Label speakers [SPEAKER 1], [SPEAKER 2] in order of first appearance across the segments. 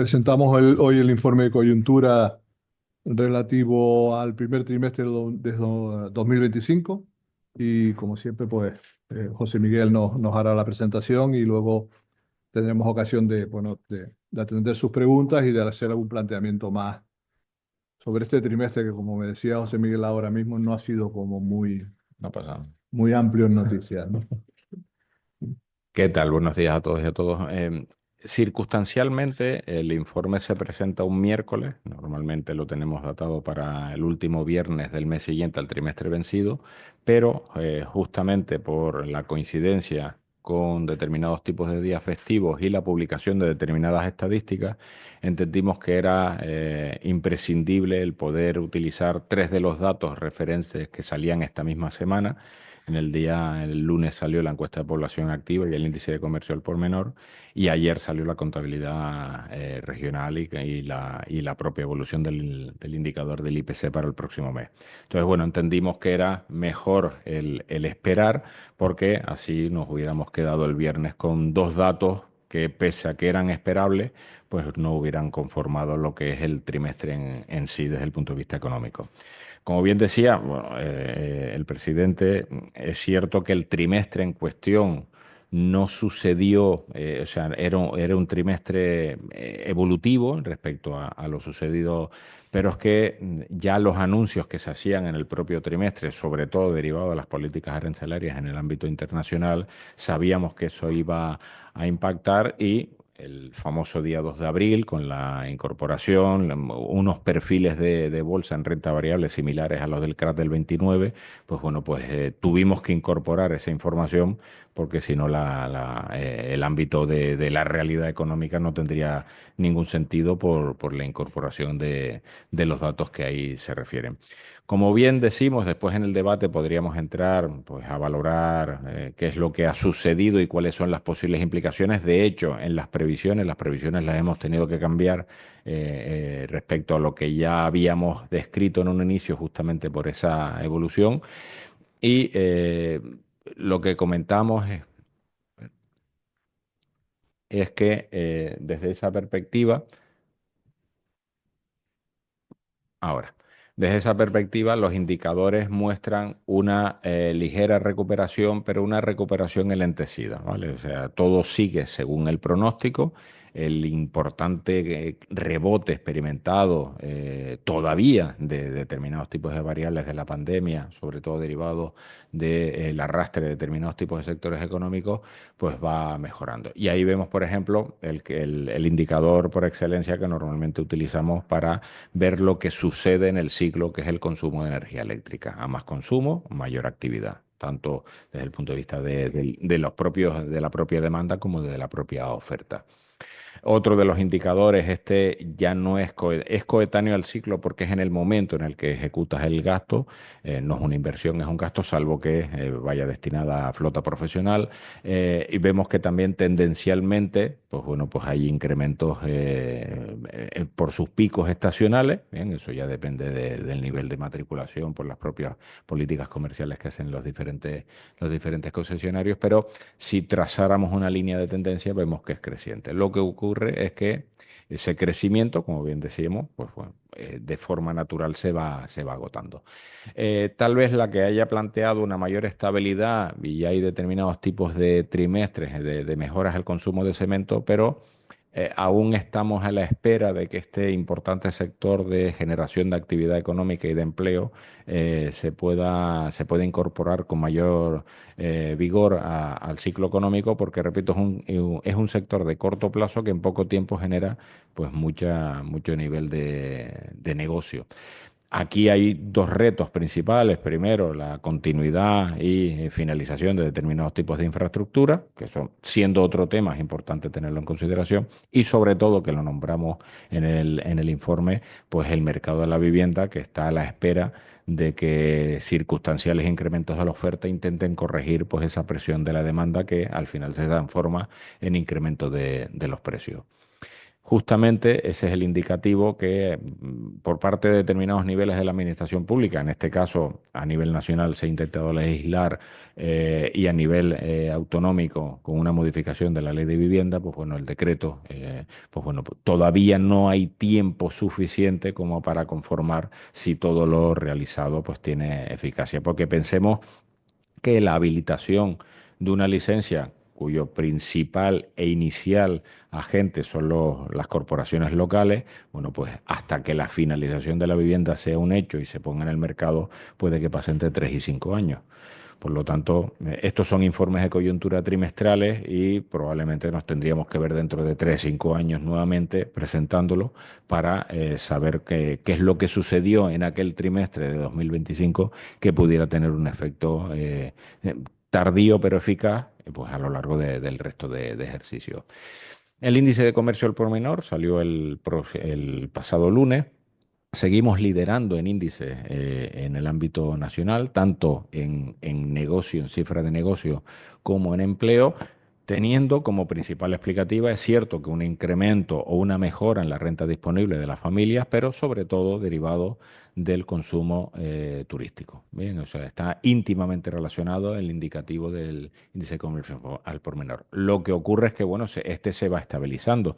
[SPEAKER 1] Presentamos hoy el informe de coyuntura relativo al primer trimestre de 2025 y como siempre, pues José Miguel nos hará la presentación y luego tendremos ocasión de atender sus preguntas y de hacer algún planteamiento más sobre este trimestre que, como me decía José Miguel ahora mismo, no ha sido como
[SPEAKER 2] No pasa nada.
[SPEAKER 1] muy amplio en noticias, ¿no?
[SPEAKER 2] ¿Qué tal? Buenos días a todos y a todos. Circunstancialmente, el informe se presenta un miércoles. Normalmente lo tenemos datado para el último viernes del mes siguiente al trimestre vencido, pero justamente por la coincidencia con determinados tipos de días festivos y la publicación de determinadas estadísticas, entendimos que era imprescindible el poder utilizar tres de los datos referentes que salían esta misma semana. El lunes salió la encuesta de población activa y el índice de comercio al por menor, y ayer salió la contabilidad regional y la propia evolución del indicador del IPC para el próximo mes. Entonces, bueno, entendimos que era mejor el esperar, porque así nos hubiéramos quedado el viernes con dos datos que, pese a que eran esperables, pues no hubieran conformado lo que es el trimestre en sí desde el punto de vista económico. Como bien decía, bueno, el presidente, es cierto que el trimestre en cuestión no sucedió, o sea, era un trimestre evolutivo respecto a lo sucedido, pero es que ya los anuncios que se hacían en el propio trimestre, sobre todo derivados de las políticas arancelarias en el ámbito internacional, sabíamos que eso iba a impactar, y el famoso día 2 de abril, con la incorporación, unos perfiles de bolsa en renta variable similares a los del crack del 29, pues bueno, pues tuvimos que incorporar esa información, porque si no el ámbito de la realidad económica no tendría ningún sentido por la incorporación de los datos que ahí se refieren. Como bien decimos, después en el debate podríamos entrar, pues, a valorar qué es lo que ha sucedido y cuáles son las posibles implicaciones. De hecho, en las previsiones las hemos tenido que cambiar respecto a lo que ya habíamos descrito en un inicio, justamente por esa evolución. Y lo que comentamos es que desde esa perspectiva, ahora, desde esa perspectiva, los indicadores muestran una ligera recuperación, pero una recuperación enlentecida, ¿vale? O sea, todo sigue según el pronóstico. El importante rebote experimentado todavía de determinados tipos de variables de la pandemia, sobre todo derivado del arrastre de determinados tipos de sectores económicos, pues va mejorando. Y ahí vemos, por ejemplo, el indicador por excelencia que normalmente utilizamos para ver lo que sucede en el ciclo, que es el consumo de energía eléctrica. A más consumo, mayor actividad, tanto desde el punto de vista de los propios, de la propia demanda, como de la propia oferta. Otro de los indicadores, este ya no es coetáneo al ciclo, porque es en el momento en el que ejecutas el gasto. No es una inversión, es un gasto, salvo que vaya destinada a flota profesional. Y vemos que también tendencialmente, pues bueno, pues hay incrementos por sus picos estacionales. Bien, eso ya depende del nivel de matriculación por las propias políticas comerciales que hacen los diferentes concesionarios, pero si trazáramos una línea de tendencia, vemos que es creciente. Lo que ocurre es que ese crecimiento, como bien decíamos, pues bueno, de forma natural se va agotando. Tal vez la que haya planteado una mayor estabilidad, y hay determinados tipos de trimestres de mejoras al consumo de cemento, pero aún estamos a la espera de que este importante sector de generación de actividad económica y de empleo se pueda incorporar con mayor vigor al ciclo económico, porque, repito, es un sector de corto plazo que en poco tiempo genera, pues, mucho nivel de negocio. Aquí hay dos retos principales. Primero, la continuidad y finalización de determinados tipos de infraestructura, que son, siendo otro tema, es importante tenerlo en consideración. Y sobre todo, que lo nombramos en el informe, pues el mercado de la vivienda, que está a la espera de que circunstanciales incrementos de la oferta intenten corregir, pues, esa presión de la demanda, que al final se transforma en incremento de los precios. justamente ese es el indicativo que por parte de determinados niveles de la administración pública, en este caso a nivel nacional se ha intentado legislar y a nivel autonómico con una modificación de la ley de vivienda, pues bueno, el decreto, pues bueno, todavía no hay tiempo suficiente como para conformar si todo lo realizado pues tiene eficacia, porque pensemos que la habilitación de una licencia cuyo principal e inicial agente son las corporaciones locales, bueno, pues hasta que la finalización de la vivienda sea un hecho y se ponga en el mercado, puede que pase entre 3 y 5 años. Por lo tanto, estos son informes de coyuntura trimestrales y probablemente nos tendríamos que ver dentro de 3 5 años nuevamente presentándolo para saber qué es lo que sucedió en aquel trimestre de 2025 que pudiera tener un efecto tardío pero eficaz pues a lo largo del resto de ejercicios. El índice de comercio al por menor salió el pasado lunes. Seguimos liderando en índices en el ámbito nacional, tanto en negocio, en cifra de negocio, como en empleo, teniendo como principal explicativa, es cierto que un incremento o una mejora en la renta disponible de las familias, pero sobre todo derivado del consumo turístico. Bien, o sea, está íntimamente relacionado el indicativo del índice de comercio al por menor. Lo que ocurre es que, bueno, este se va estabilizando.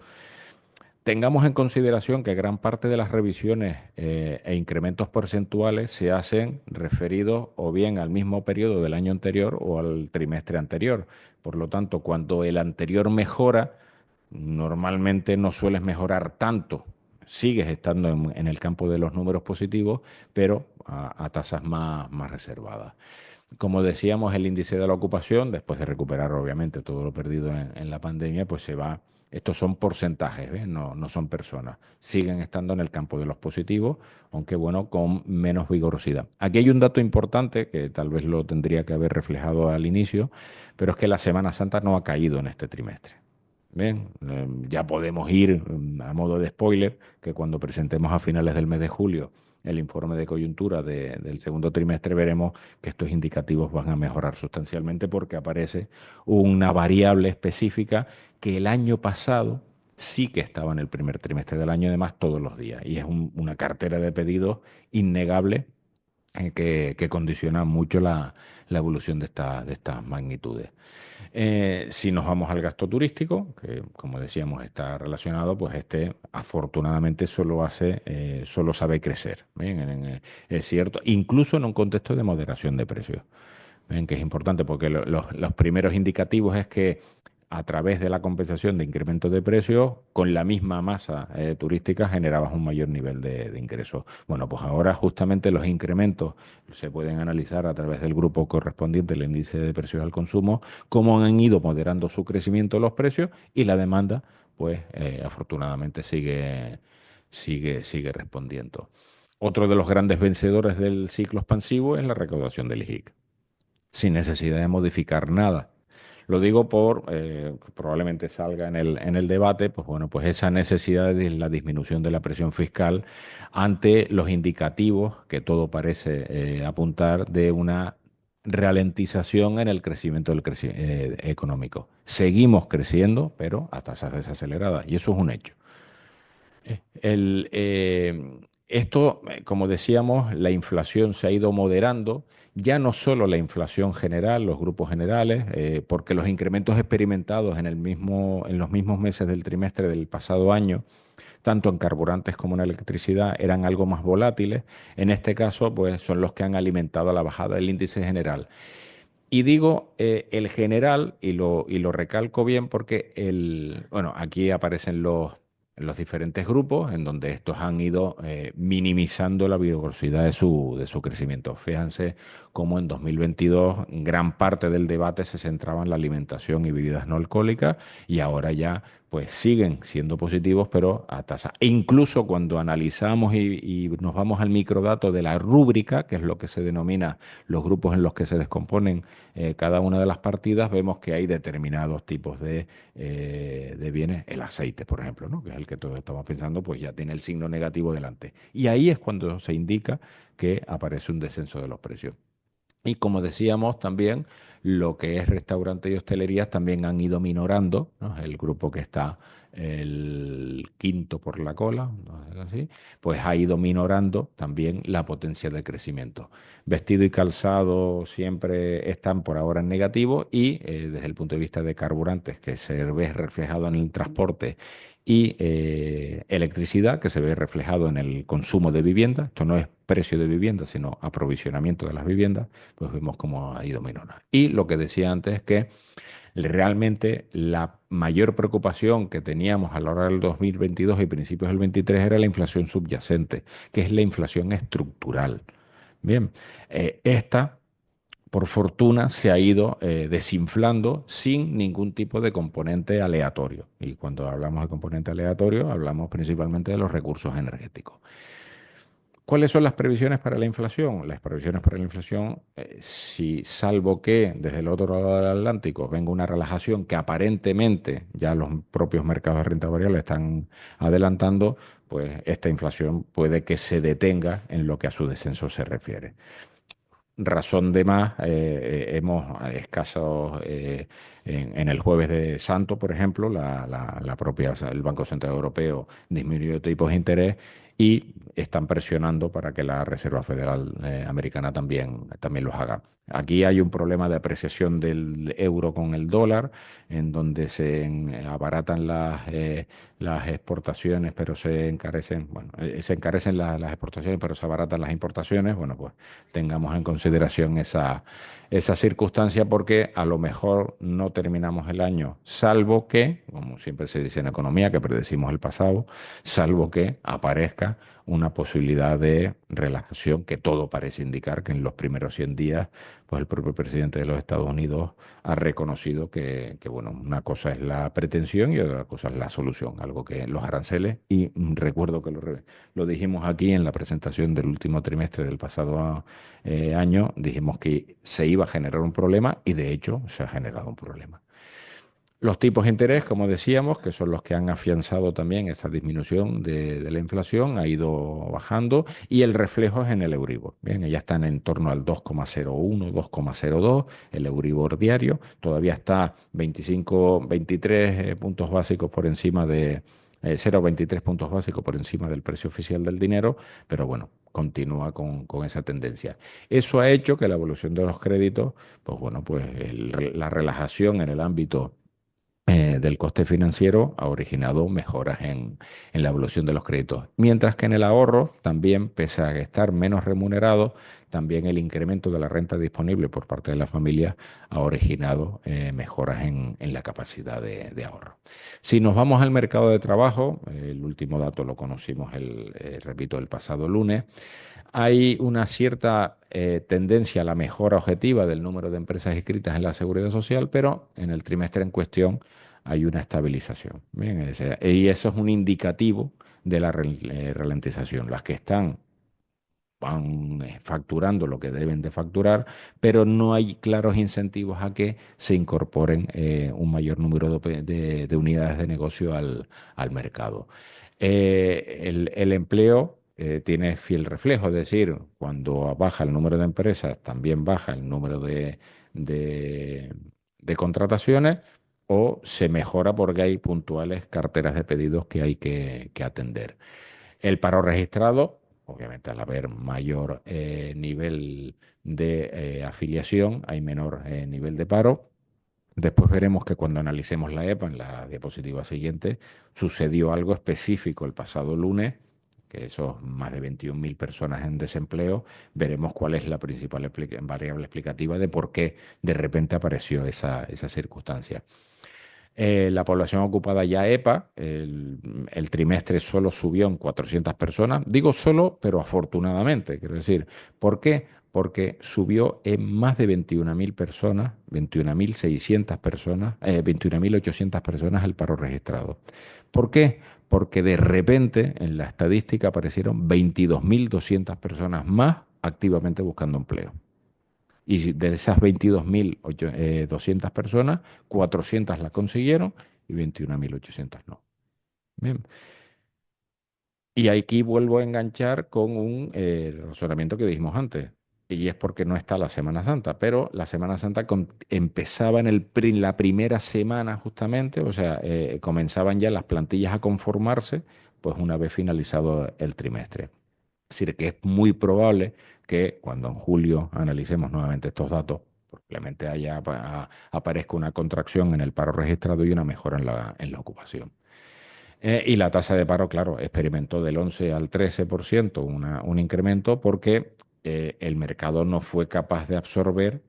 [SPEAKER 2] Tengamos en consideración que gran parte de las revisiones e incrementos porcentuales se hacen referidos o bien al mismo periodo del año anterior o al trimestre anterior. Por lo tanto, cuando el anterior mejora, normalmente no sueles mejorar tanto. Sigues estando en el campo de los números positivos, pero a tasas más reservadas. Como decíamos, el índice de la ocupación, después de recuperar obviamente todo lo perdido en la pandemia, pues se va. Estos son porcentajes, ¿ves? No son personas. Siguen estando en el campo de los positivos, aunque bueno, con menos vigorosidad. Aquí hay un dato importante que tal vez lo tendría que haber reflejado al inicio, pero es que la Semana Santa no ha caído en este trimestre. Bien, ya podemos ir a modo de spoiler, que cuando presentemos a finales del mes de julio el informe de coyuntura del segundo trimestre, veremos que estos indicativos van a mejorar sustancialmente porque aparece una variable específica que el año pasado sí que estaba en el primer trimestre del año, además todos los días, y es una cartera de pedidos innegable que condiciona mucho la evolución de estas magnitudes. Si nos vamos al gasto turístico, que como decíamos está relacionado, pues este afortunadamente solo sabe crecer. ¿Bien? Es cierto, incluso en un contexto de moderación de precios. ¿Ven? Que es importante porque los primeros indicativos es que a través de la compensación de incremento de precios, con la misma masa turística generabas un mayor nivel de ingresos. Bueno, pues ahora justamente los incrementos se pueden analizar a través del grupo correspondiente, el índice de precios al consumo, cómo han ido moderando su crecimiento los precios y la demanda, pues afortunadamente sigue respondiendo. Otro de los grandes vencedores del ciclo expansivo es la recaudación del IGIC sin necesidad de modificar nada. Lo digo probablemente salga en el debate, pues bueno, pues esa necesidad de la disminución de la presión fiscal ante los indicativos que todo parece apuntar de una ralentización en el crecimiento económico. Seguimos creciendo, pero a tasas desaceleradas, y eso es un hecho. Como decíamos, la inflación se ha ido moderando, ya no solo la inflación general, los grupos generales, porque los incrementos experimentados en los mismos meses del trimestre del pasado año, tanto en carburantes como en electricidad, eran algo más volátiles. En este caso, pues son los que han alimentado la bajada del índice general. Y digo el general, y lo recalco bien porque bueno, aquí aparecen los diferentes grupos en donde estos han ido minimizando la vigorosidad de su crecimiento. Fíjense cómo en 2022 gran parte del debate se centraba en la alimentación y bebidas no alcohólicas y ahora ya pues siguen siendo positivos, pero a tasa. E incluso cuando analizamos y nos vamos al microdato de la rúbrica, que es lo que se denomina los grupos en los que se descomponen cada una de las partidas, vemos que hay determinados tipos de bienes. El aceite, por ejemplo, ¿no? Que es el que todos estamos pensando, pues ya tiene el signo negativo delante. Y ahí es cuando se indica que aparece un descenso de los precios. Y como decíamos también, lo que es restaurante y hostelerías también han ido minorando, ¿no? El grupo que está el quinto por la cola, no sé, así, pues ha ido minorando también la potencia de crecimiento. Vestido y calzado siempre están por ahora en negativo y desde el punto de vista de carburantes, que se ve reflejado en el transporte, y electricidad, que se ve reflejado en el consumo de vivienda. Esto no es precio de vivienda, sino aprovisionamiento de las viviendas, pues vemos cómo ha ido minorando. Y lo que decía antes es que realmente la mayor preocupación que teníamos a la hora del 2022 y principios del 23 era la inflación subyacente, que es la inflación estructural. Bien, esta, por fortuna, se ha ido desinflando sin ningún tipo de componente aleatorio. Y cuando hablamos de componente aleatorio, hablamos principalmente de los recursos energéticos. ¿Cuáles son las previsiones para la inflación? Las previsiones para la inflación, si salvo que desde el otro lado del Atlántico venga una relajación que aparentemente ya los propios mercados de renta variable están adelantando, pues esta inflación puede que se detenga en lo que a su descenso se refiere. Razón de más, hemos a escasos, en el jueves de Santo, por ejemplo, la propia, o sea, el Banco Central Europeo disminuyó tipos de interés y están presionando para que la Reserva Federal Americana también los haga. Aquí hay un problema de apreciación del euro con el dólar, en donde se abaratan las exportaciones, pero se encarecen, bueno, se encarecen las exportaciones, pero se abaratan las importaciones. Bueno, pues tengamos en consideración esa circunstancia porque a lo mejor no terminamos el año, salvo que, como siempre se dice en economía, que predecimos el pasado, salvo que aparezca una posibilidad de relajación que todo parece indicar que en los primeros 100 días, pues el propio presidente de los Estados Unidos ha reconocido que, bueno, una cosa es la pretensión y otra cosa es la solución, algo que los aranceles, y recuerdo que lo dijimos aquí en la presentación del último trimestre del pasado año, dijimos que se iba a generar un problema y de hecho se ha generado un problema. Los tipos de interés, como decíamos, que son los que han afianzado también esa disminución de la inflación, ha ido bajando y el reflejo es en el Euribor. Bien, ya están en torno al 2,01, 2,02, el Euribor diario, todavía está 25, 23 puntos básicos por encima de 0,23 puntos básicos por encima del precio oficial del dinero, pero bueno, continúa con esa tendencia. Eso ha hecho que la evolución de los créditos, pues bueno, pues la relajación en el ámbito del coste financiero ha originado mejoras en la evolución de los créditos. Mientras que en el ahorro, también, pese a estar menos remunerado, también el incremento de la renta disponible por parte de la familia ha originado mejoras en la capacidad de ahorro. Si nos vamos al mercado de trabajo, el último dato lo conocimos, repito, el pasado lunes, hay una cierta tendencia a la mejora objetiva del número de empresas inscritas en la Seguridad Social, pero en el trimestre en cuestión hay una estabilización. Bien, y eso es un indicativo de la ralentización. Las que están van facturando lo que deben de facturar, pero no hay claros incentivos a que se incorporen un mayor número de unidades de negocio al mercado. El empleo tiene fiel reflejo, es decir, cuando baja el número de empresas, también baja el número de- de contrataciones o se mejora porque hay puntuales carteras de pedidos que hay que atender. El paro registrado, obviamente al haber mayor nivel de afiliación, hay menor nivel de paro. Después veremos que cuando analicemos la EPA, en la diapositiva siguiente, sucedió algo específico el pasado lunes, que esos más de 21.000 personas en desempleo, veremos cuál es la principal variable explicativa de por qué de repente apareció esa circunstancia. La población ocupada ya EPA, el trimestre solo subió en 400 personas. Digo solo, pero afortunadamente, quiero decir. ¿Por qué? Porque subió en más de 21.000 personas, 21.600 personas, 21.800 personas el paro registrado. ¿Por qué? Porque de repente en la estadística aparecieron 22.200 personas más activamente buscando empleo. Y de esas 22.200 personas, 400 las consiguieron y 21.800 no. Bien. Y aquí vuelvo a enganchar con un razonamiento que dijimos antes. y es porque no está la Semana Santa, pero la Semana Santa empezaba en la primera semana justamente, o sea, comenzaban ya las plantillas a conformarse, pues una vez finalizado el trimestre. Es decir, que es muy probable que cuando en julio analicemos nuevamente estos datos, probablemente aparezca una contracción en el paro registrado y una mejora en la ocupación. Y la tasa de paro, claro, experimentó del 11 al 13% un incremento porque el mercado no fue capaz de absorber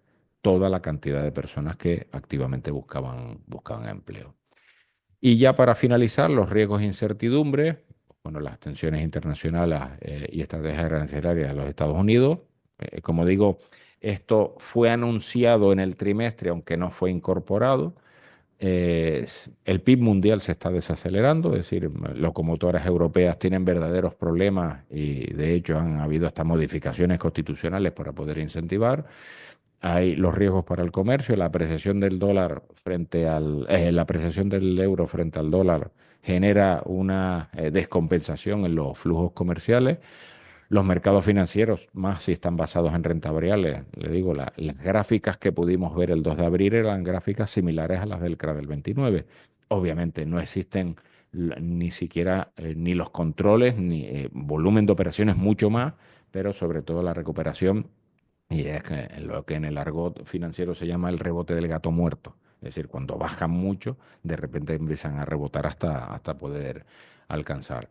[SPEAKER 2] toda la cantidad de personas que activamente buscaban empleo. Y ya para finalizar, los riesgos e incertidumbres, bueno, las tensiones internacionales y estrategias arancelarias de los Estados Unidos. Como digo, esto fue anunciado en el trimestre, aunque no fue incorporado. El PIB mundial se está desacelerando, es decir, locomotoras europeas tienen verdaderos problemas y de hecho han habido hasta modificaciones constitucionales para poder incentivar. Hay los riesgos para el comercio, la apreciación del dólar la apreciación del euro frente al dólar genera una descompensación en los flujos comerciales. Los mercados financieros, más si están basados en renta variable, le digo, las gráficas que pudimos ver el 2 de abril eran gráficas similares a las del CRA del 29. Obviamente no existen ni siquiera ni los controles, ni volumen de operaciones, mucho más, pero sobre todo la recuperación, y es que en lo que en el argot financiero se llama el rebote del gato muerto. Es decir, cuando bajan mucho, de repente empiezan a rebotar hasta poder alcanzar.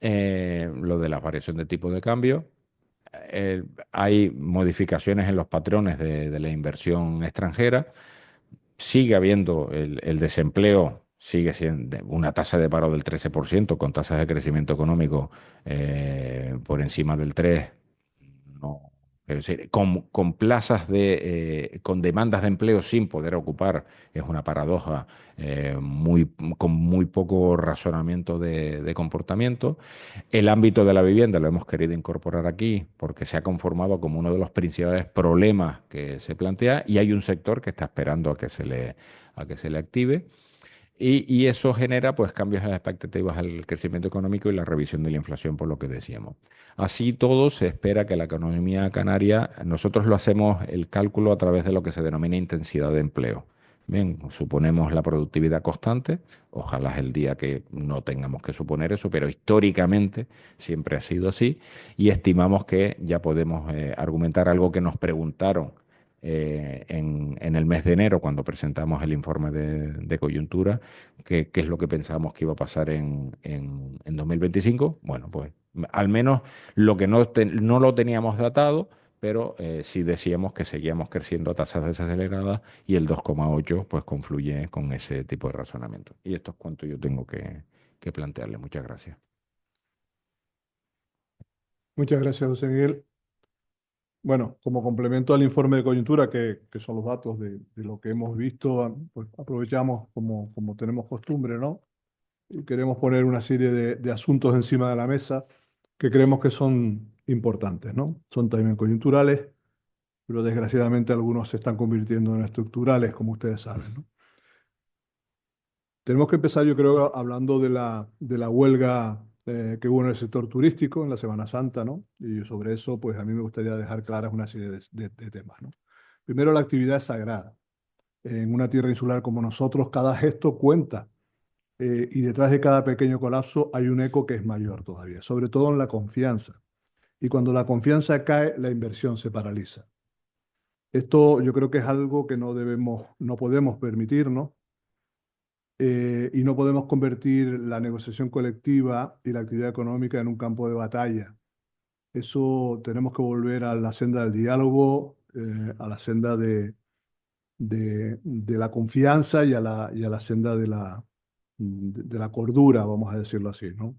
[SPEAKER 2] Lo de la variación de tipo de cambio. Hay modificaciones en los patrones de la inversión extranjera. Sigue habiendo el desempleo, sigue siendo una tasa de paro del 13%, con tasas de crecimiento económico por encima del 3%. No, es decir, con plazas con demandas de empleo sin poder ocupar, es una paradoja con muy poco razonamiento de comportamiento. El ámbito de la vivienda lo hemos querido incorporar aquí porque se ha conformado como uno de los principales problemas que se plantea y hay un sector que está esperando a que se le active. Y eso genera pues cambios en las expectativas al crecimiento económico y la revisión de la inflación, por lo que decíamos. Así todo, se espera que la economía canaria, nosotros lo hacemos el cálculo a través de lo que se denomina intensidad de empleo. Bien, suponemos la productividad constante, ojalá es el día que no tengamos que suponer eso, pero históricamente siempre ha sido así y estimamos que ya podemos argumentar algo que nos preguntaron en el mes de enero, cuando presentamos el informe de coyuntura, qué es lo que pensábamos que iba a pasar en 2025. Bueno, pues al menos lo que no lo teníamos datado, pero sí decíamos que seguíamos creciendo a tasas desaceleradas y el 2,8 pues confluye con ese tipo de razonamiento. Y esto es cuanto yo tengo que plantearle. Muchas gracias.
[SPEAKER 1] Muchas gracias, José Miguel. Bueno, como complemento al informe de coyuntura, que son los datos de lo que hemos visto, pues aprovechamos como tenemos costumbre, ¿no? Y queremos poner una serie de asuntos encima de la mesa que creemos que son importantes, ¿no? Son también coyunturales, pero desgraciadamente algunos se están convirtiendo en estructurales, como ustedes saben, ¿no? Tenemos que empezar, yo creo, hablando de la huelga que hubo en el sector turístico en la Semana Santa, ¿no? Y sobre eso, pues a mí me gustaría dejar claras una serie de temas, ¿no? Primero, la actividad es sagrada. En una tierra insular como nosotros, cada gesto cuenta. Y detrás de cada pequeño colapso hay un eco que es mayor todavía, sobre todo en la confianza. Y cuando la confianza cae, la inversión se paraliza. Esto yo creo que es algo que no podemos permitirnos, y no podemos convertir la negociación colectiva y la actividad económica en un campo de batalla. Eso tenemos que volver a la senda del diálogo, a la senda de la confianza y a la senda de la cordura, vamos a decirlo así, ¿no?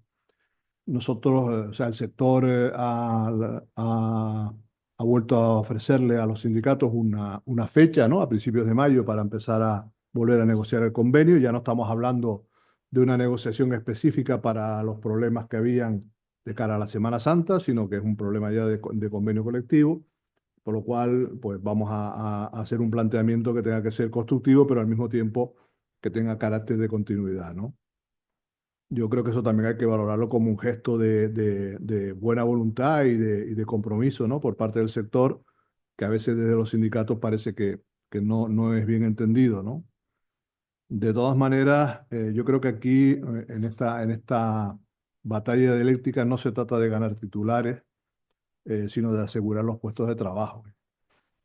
[SPEAKER 1] Nosotros, o sea, el sector ha vuelto a ofrecerle a los sindicatos una fecha, ¿no? A principios de mayo para empezar a volver a negociar el convenio. Ya no estamos hablando de una negociación específica para los problemas que habían de cara a la Semana Santa, sino que es un problema ya de convenio colectivo, por lo cual, pues vamos a hacer un planteamiento que tenga que ser constructivo, pero al mismo tiempo que tenga carácter de continuidad, ¿no? Yo creo que eso también hay que valorarlo como un gesto de buena voluntad y de compromiso, ¿no? Por parte del sector, que a veces desde los sindicatos parece que no es bien entendido, ¿no? De todas maneras, yo creo que aquí, en esta batalla dialéctica, no se trata de ganar titulares, sino de asegurar los puestos de trabajo.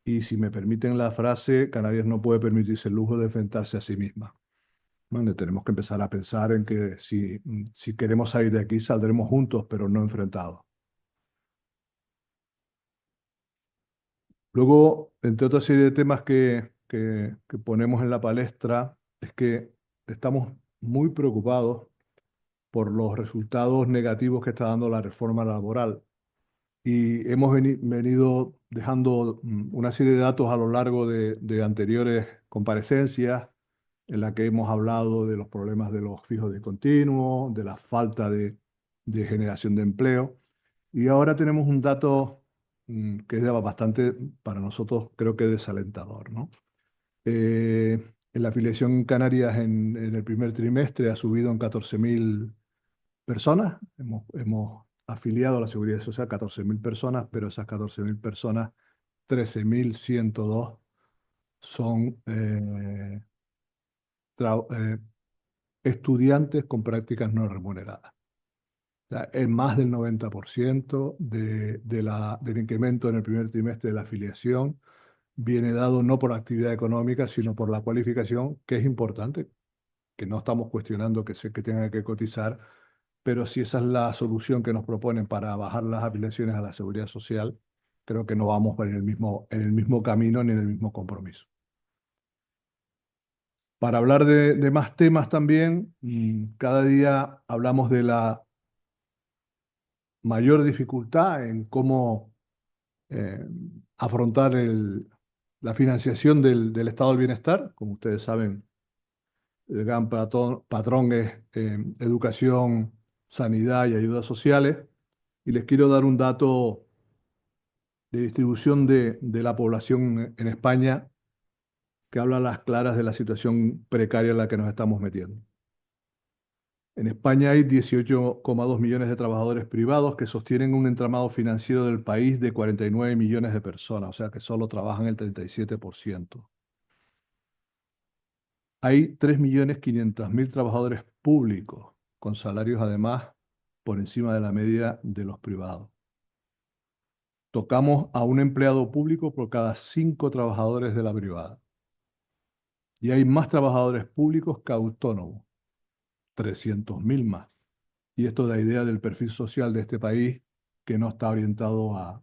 [SPEAKER 1] Y si me permiten la frase, Canarias no puede permitirse el lujo de enfrentarse a sí misma. Bueno, tenemos que empezar a pensar en que si queremos salir de aquí, saldremos juntos, pero no enfrentados. Luego, entre otra serie de temas que ponemos en la palestra, es que estamos muy preocupados por los resultados negativos que está dando la reforma laboral. Y hemos venido dejando una serie de datos a lo largo de anteriores comparecencias en la que hemos hablado de los problemas de los fijos discontinuos, de la falta de generación de empleo. Y ahora tenemos un dato que es bastante, para nosotros, creo que desalentador, ¿no? En la afiliación en Canarias en el primer trimestre ha subido en 14.000 personas. Hemos afiliado a la Seguridad Social 14.000 personas, pero esas 14.000 personas, 13.102 son estudiantes con prácticas no remuneradas. O sea, es más del 90% del incremento en el primer trimestre de la afiliación viene dado no por la actividad económica, sino por la cualificación, que es importante, que no estamos cuestionando que tengan que cotizar, pero si esa es la solución que nos proponen para bajar las afiliaciones a la seguridad social, creo que no vamos en el mismo camino ni en el mismo compromiso. Para hablar de más temas también, cada día hablamos de la mayor dificultad en cómo eh, afrontar la financiación del estado del bienestar. Como ustedes saben, el gran patrón es educación, sanidad y ayudas sociales. Y les quiero dar un dato de distribución de la población en España que habla a las claras de la situación precaria en la que nos estamos metiendo. En España hay 18,2 millones de trabajadores privados que sostienen un entramado financiero del país de 49 millones de personas, o sea que solo trabajan el 37%. Hay 3.500.000 trabajadores públicos con salarios además por encima de la media de los privados. Tocamos a un empleado público por cada 5 trabajadores de la privada. Y hay más trabajadores públicos que autónomos, 300.000 más. Y esto da idea del perfil social de este país que no está orientado a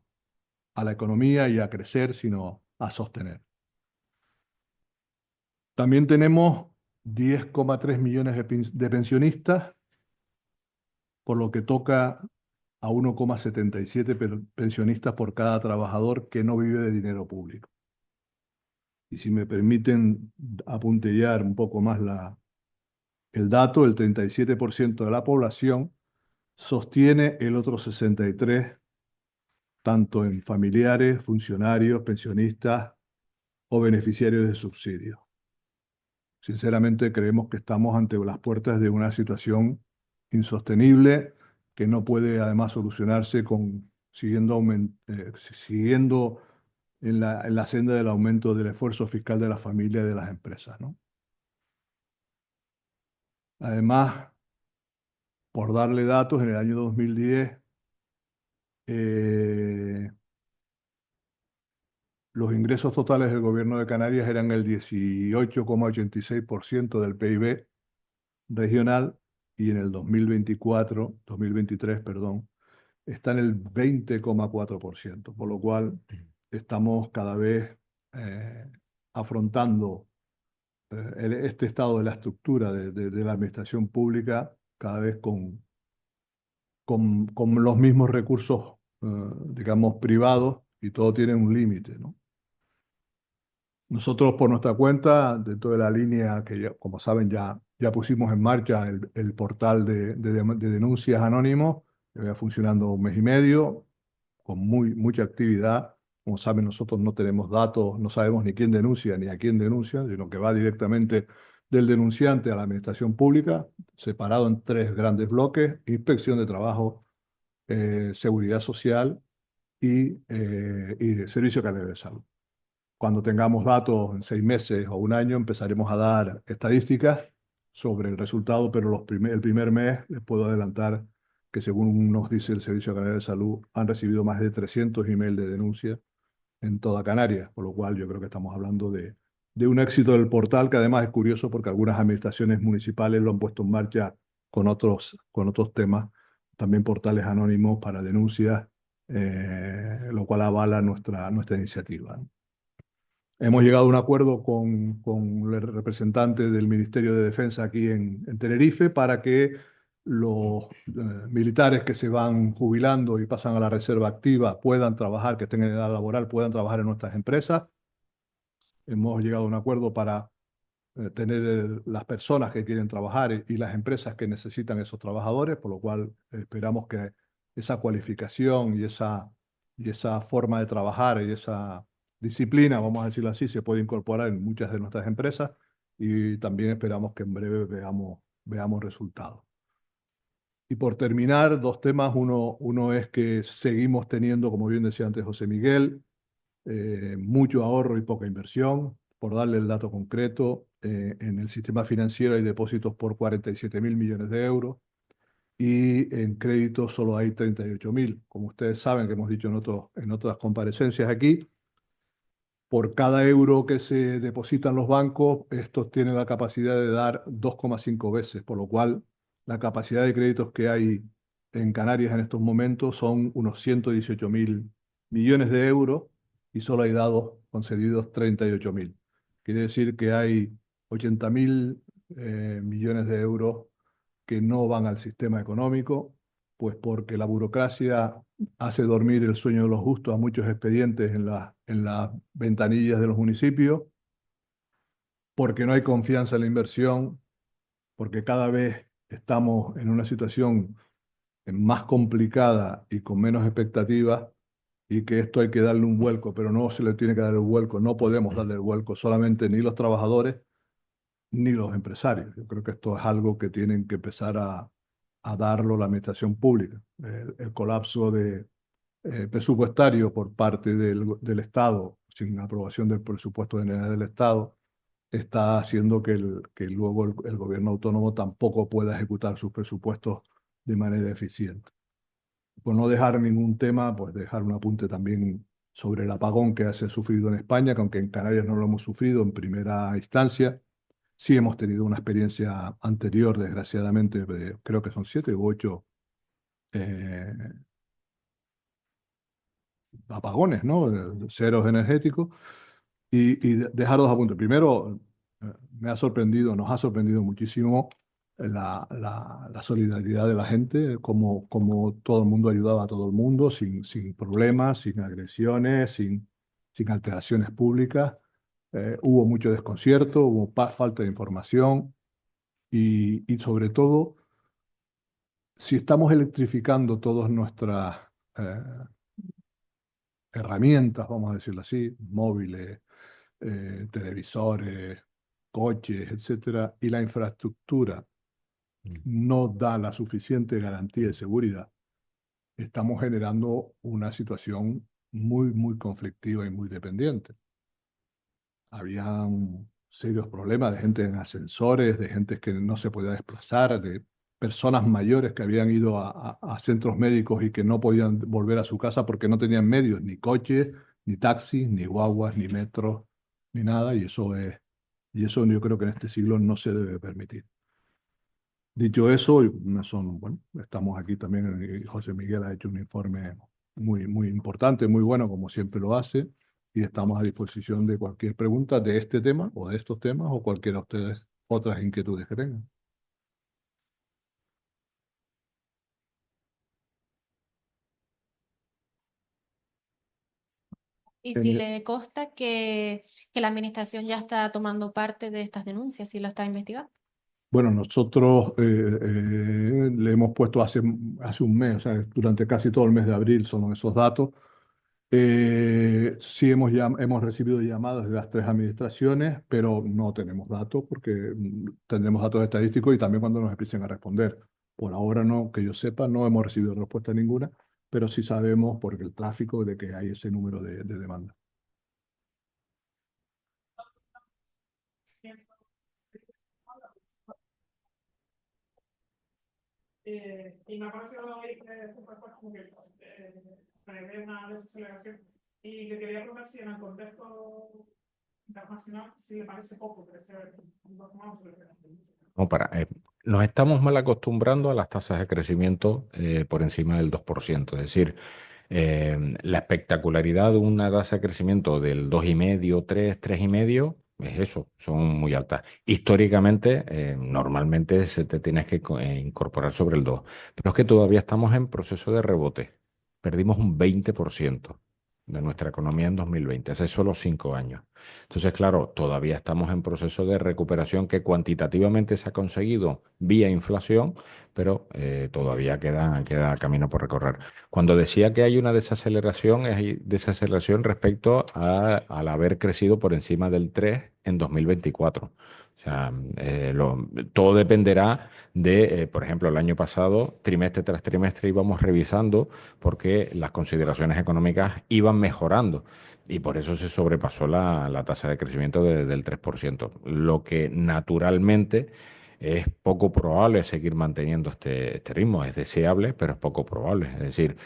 [SPEAKER 1] la economía y a crecer, sino a sostener. También tenemos 10,3 millones de pensionistas, por lo que toca a 1,77 pensionistas por cada trabajador que no vive de dinero público. Y si me permiten apuntillar un poco más el dato, el 37% de la población sostiene el otro 63%, tanto en familiares, funcionarios, pensionistas o beneficiarios de subsidios. Sinceramente, creemos que estamos ante las puertas de una situación insostenible que no puede además solucionarse siguiendo en la senda del aumento del esfuerzo fiscal de la familia y de las empresas, ¿no? Además, por darle datos, en el año 2010, eh, los ingresos totales del gobierno de Canarias eran el 18,86% del PIB regional y en el 2023, perdón, está en el 20,4%, por lo cual estamos cada vez eh, afrontando este estado de la estructura de la administración pública cada vez con los mismos recursos, digamos, privados y todo tiene un límite, ¿no? Nosotros por nuestra cuenta, dentro de la línea que, como saben, ya pusimos en marcha el portal de denuncias anónimos, que va funcionando un mes y medio, con mucha actividad. Como saben, nosotros no tenemos datos, no sabemos ni quién denuncia ni a quién denuncia, sino que va directamente del denunciante a la administración pública, separado en 3 grandes bloques: inspección de trabajo, seguridad social y Servicio Canario de Salud. Cuando tengamos datos en 6 meses o un año, empezaremos a dar estadísticas sobre el resultado, pero el primer mes les puedo adelantar que según nos dice el Servicio Canario de Salud, han recibido más de 300 emails de denuncia en toda Canarias, por lo cual yo creo que estamos hablando de un éxito del portal, que además es curioso porque algunas administraciones municipales lo han puesto en marcha con otros temas, también portales anónimos para denuncias, lo cual avala nuestra iniciativa, ¿no? Hemos llegado a un acuerdo con el representante del Ministerio de Defensa aquí en Tenerife para que los militares que se van jubilando y pasan a la reserva activa puedan trabajar, que estén en edad laboral, puedan trabajar en nuestras empresas. Hemos llegado a un acuerdo para tener las personas que quieren trabajar y las empresas que necesitan esos trabajadores, por lo cual esperamos que esa cualificación y esa forma de trabajar y esa disciplina, vamos a decirlo así, se puede incorporar en muchas de nuestras empresas y también esperamos que en breve veamos resultados. Y por terminar, dos temas. Uno es que seguimos teniendo, como bien decía antes José Miguel, mucho ahorro y poca inversión. Por darle el dato concreto, en el sistema financiero hay depósitos por 47.000 millones de euros y en crédito solo hay 38.000. Como ustedes saben, que hemos dicho en otras comparecencias aquí, por cada euro que se deposita en los bancos, estos tienen la capacidad de dar 2,5 veces, por lo cual la capacidad de créditos que hay en Canarias en estos momentos son unos 118.000 millones de euros y solo hay dados concedidos 38.000. Quiere decir que hay 80.000 millones de euros que no van al sistema económico, pues porque la burocracia hace dormir el sueño de los justos a muchos expedientes en las ventanillas de los municipios, porque no hay confianza en la inversión, porque cada vez estamos en una situación más complicada y con menos expectativas, y que esto hay que darle un vuelco, pero no se le tiene que dar el vuelco, no podemos darle el vuelco solamente ni los trabajadores ni los empresarios. Yo creo que esto es algo que tienen que empezar a darlo la administración pública. El colapso presupuestario por parte del Estado, sin aprobación del presupuesto general del Estado, está haciendo que luego el gobierno autónomo tampoco pueda ejecutar sus presupuestos de manera eficiente. Por no dejar ningún tema, pues dejar un apunte también sobre el apagón que se ha sufrido en España, que aunque en Canarias no lo hemos sufrido en primera instancia, sí hemos tenido una experiencia anterior, desgraciadamente, creo que son 7 u 8 eh, apagones, ¿no? Ceros energéticos. Y dejar dos apuntes. Primero, me ha sorprendido, nos ha sorprendido muchísimo la solidaridad de la gente, como todo el mundo ayudaba a todo el mundo, sin problemas, sin agresiones, sin alteraciones públicas. Hubo mucho desconcierto, hubo falta de información y sobre todo, si estamos electrificando todas nuestras eh, herramientas, vamos a decirlo así, móviles, televisores, coches, etcétera, y la infraestructura
[SPEAKER 2] Mm.
[SPEAKER 1] no da la suficiente garantía de seguridad, estamos generando una situación muy, muy conflictiva y muy dependiente. Habían serios problemas de gente en ascensores, de gente que no se podía desplazar, de personas mayores que habían ido a centros médicos y que no podían volver a su casa porque no tenían medios, ni coches, ni taxis, ni guaguas, ni metros, ni nada, y eso yo creo que en este siglo no se debe permitir. Dicho eso, bueno, estamos aquí también, y José Miguel ha hecho un informe muy, muy importante, muy bueno, como siempre lo hace, y estamos a disposición de cualquier pregunta de este tema o de estos temas o cualquiera de ustedes otras inquietudes que tengan.
[SPEAKER 3] Y si
[SPEAKER 1] Eh,
[SPEAKER 3] le consta que la administración ya está tomando parte de estas denuncias, si lo está investigando.
[SPEAKER 1] bueno, nosotros le hemos puesto hace un mes, o sea, durante casi todo el mes de abril son esos datos. Sí hemos recibido llamadas de las tres administraciones, pero no tenemos datos porque tendremos datos estadísticos y también cuando nos empiecen a responder. Por ahora no, que yo sepa, no hemos recibido respuesta ninguna, pero sí sabemos, porque el tráfico, de que hay ese número de demanda.
[SPEAKER 4] Y me ha parecido oír que como que prevé una desaceleración. Y le quería preguntar si en el contexto internacional, si le parece poco crecer un poco más.
[SPEAKER 2] No, nos estamos mal acostumbrando a las tasas de crecimiento por encima del 2%. Es decir, la espectacularidad de una tasa de crecimiento del 2,5, 3, 3,5, es eso, son muy altas. Históricamente, normalmente se te tienes que incorporar sobre el 2, pero es que todavía estamos en proceso de rebote. Perdimos un 20% de nuestra economía en 2020, hace solo 5 años. Entonces, claro, todavía estamos en proceso de recuperación que cuantitativamente se ha conseguido vía inflación, pero todavía queda camino por recorrer. Cuando decía que hay una desaceleración, hay desaceleración respecto al haber crecido por encima del 3 en 2024. O sea, todo dependerá de, por ejemplo, el año pasado, trimestre tras trimestre íbamos revisando porque las consideraciones económicas iban mejorando y por eso se sobrepasó la tasa de crecimiento del 3%. Lo que naturalmente es poco probable seguir manteniendo este ritmo. Es deseable, pero es poco probable. Es decir,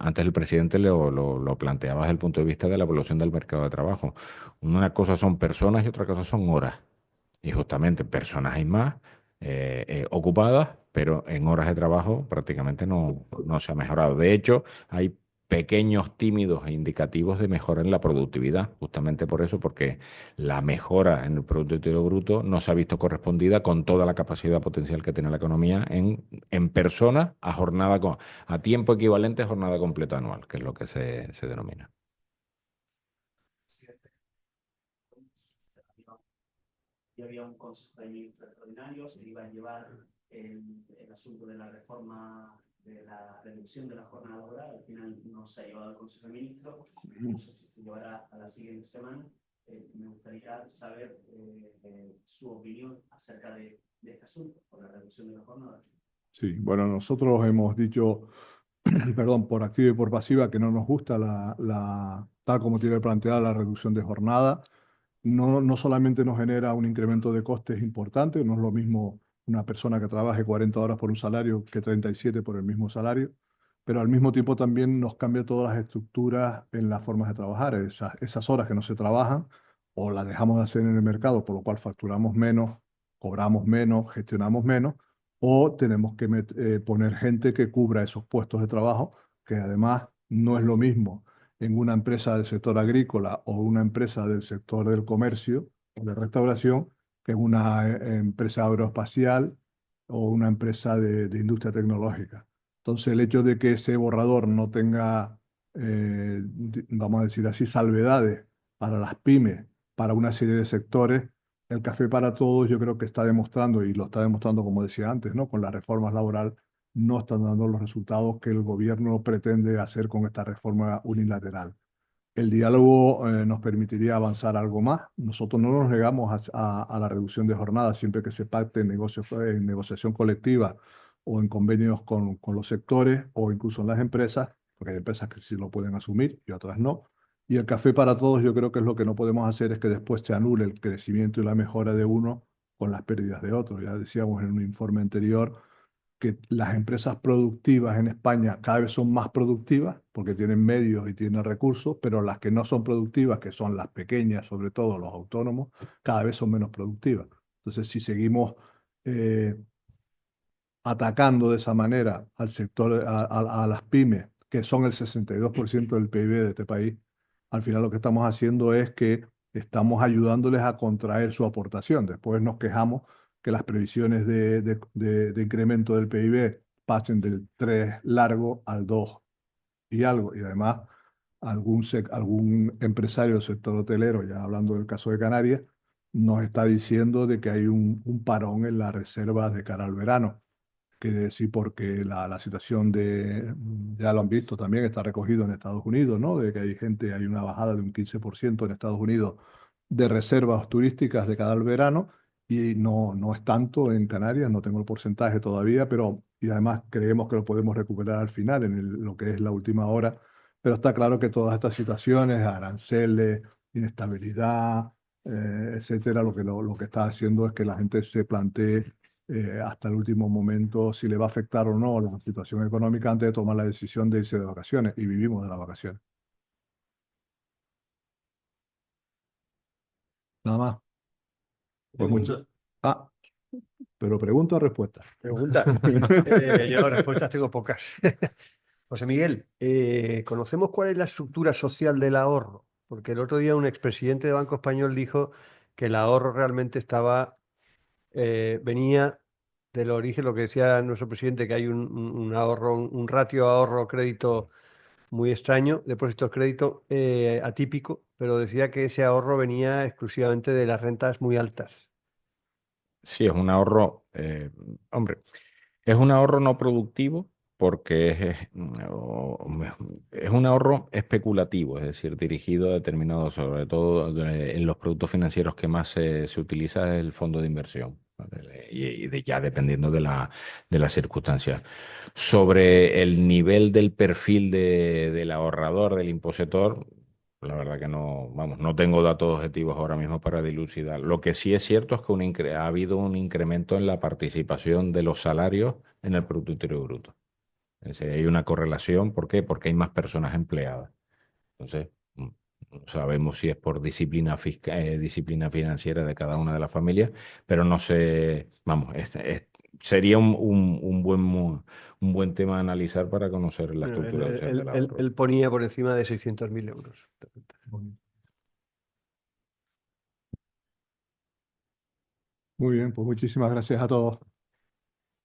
[SPEAKER 2] antes el presidente lo planteaba desde el punto de vista de la evolución del mercado de trabajo. Una cosa son personas y otra cosa son horas. Y justamente personas hay más ocupadas, pero en horas de trabajo prácticamente no se ha mejorado. De hecho, hay pequeños tímidos e indicativos de mejora en la productividad, justamente por eso, porque la mejora en el Producto Interior Bruto no se ha visto correspondida con toda la capacidad potencial que tiene la economía en personas a tiempo equivalente a jornada completa anual, que es lo que se denomina.
[SPEAKER 5] Y había un consejo de ministros extraordinario, se iba a llevar el asunto de la reforma de la reducción de la jornada laboral. Al final no se ha llevado al consejo de ministros, no sé si se llevará a la siguiente semana. Me gustaría saber su opinión acerca de este asunto, por la reducción de la jornada.
[SPEAKER 1] Sí, bueno, nosotros hemos dicho, perdón, por activa y por pasiva, que no nos gusta tal como tiene planteada la reducción de jornada. No solamente nos genera un incremento de costes importante, no es lo mismo una persona que trabaje 40 horas por un salario que 37 por el mismo salario, pero al mismo tiempo también nos cambia todas las estructuras en las formas de trabajar. Esas horas que no se trabajan o las dejamos de hacer en el mercado, por lo cual facturamos menos, cobramos menos, gestionamos menos, o tenemos que poner gente que cubra esos puestos de trabajo, que además no es lo mismo en una empresa del sector agrícola o una empresa del sector del comercio o de restauración que en una empresa aeroespacial o una empresa de industria tecnológica. Entonces, el hecho de que ese borrador no tenga, vamos a decir así, salvedades para las pymes, para una serie de sectores, el café para todos yo creo que está demostrando, y lo está demostrando, como decía antes, ¿no? Con las reformas laborales no están dando los resultados que el gobierno pretende hacer con esta reforma unilateral. El diálogo nos permitiría avanzar algo más. Nosotros no nos negamos a la reducción de jornada siempre que se pacte en negociación colectiva o en convenios con los sectores o incluso en las empresas, porque hay empresas que sí lo pueden asumir y otras no. Y el café para todos, yo creo que es lo que no podemos hacer es que después se anule el crecimiento y la mejora de uno con las pérdidas de otro. Ya decíamos en un informe anterior que las empresas productivas en España cada vez son más productivas porque tienen medios y tienen recursos, pero las que no son productivas, que son las pequeñas, sobre todo los autónomos, cada vez son menos productivas. Entonces, si seguimos eh, atacando de esa manera al sector, a las pymes, que son el 62% del PIB de este país, al final lo que estamos haciendo es que estamos ayudándoles a contraer su aportación. Después nos quejamos que las previsiones de incremento del PIB pasen del 3 largo al 2 y algo. Y además, algún empresario del sector hotelero, ya hablando del caso de Canarias, nos está diciendo de que hay un parón en las reservas de cara al verano. Que sí, porque la situación ya lo han visto también, está recogido en Estados Unidos, ¿no? De que hay una bajada de un 15% en Estados Unidos de reservas turísticas de cada verano y no es tanto en Canarias, no tengo el porcentaje todavía, pero y además creemos que lo podemos recuperar al final, lo que es la última hora. Pero está claro que todas estas situaciones, aranceles, inestabilidad, etcétera, lo que está haciendo es que la gente se plantee hasta el último momento si le va a afectar o no la situación económica antes de tomar la decisión de irse de vacaciones, y vivimos de las vacaciones. Nada más. Pues pero pregunta o respuesta.
[SPEAKER 6] Pregunta. Yo respuestas tengo pocas. José Miguel, ¿conocemos cuál es la estructura social del ahorro? Porque el otro día un expresidente de Banco Español dijo que el ahorro realmente venía del origen, lo que decía nuestro presidente, que hay un ahorro, un ratio ahorro-crédito muy extraño, depósito-crédito atípico, pero decía que ese ahorro venía exclusivamente de las rentas muy altas.
[SPEAKER 2] Sí, es un ahorro, hombre, es un ahorro no productivo porque es un ahorro especulativo, es decir, dirigido a determinados, sobre todo en los productos financieros que más se utiliza es el fondo de inversión, ¿vale? Ya dependiendo de las circunstancias. Sobre el nivel del perfil del ahorrador, del impositor, la verdad que no, vamos, no tengo datos objetivos ahora mismo para dilucidar. Lo que sí es cierto es que ha habido un incremento en la participación de los salarios en el Producto Interior Bruto. Es decir, hay una correlación. ¿Por qué? Porque hay más personas empleadas. Entonces, no sabemos si es por disciplina financiera de cada una de las familias, pero no sé, vamos, sería un buen tema a analizar para conocer la
[SPEAKER 6] Bueno,
[SPEAKER 2] estructura social del ahorro.
[SPEAKER 6] él ponía por encima de 600.000 euros.
[SPEAKER 1] Muy bien, pues muchísimas gracias a todos.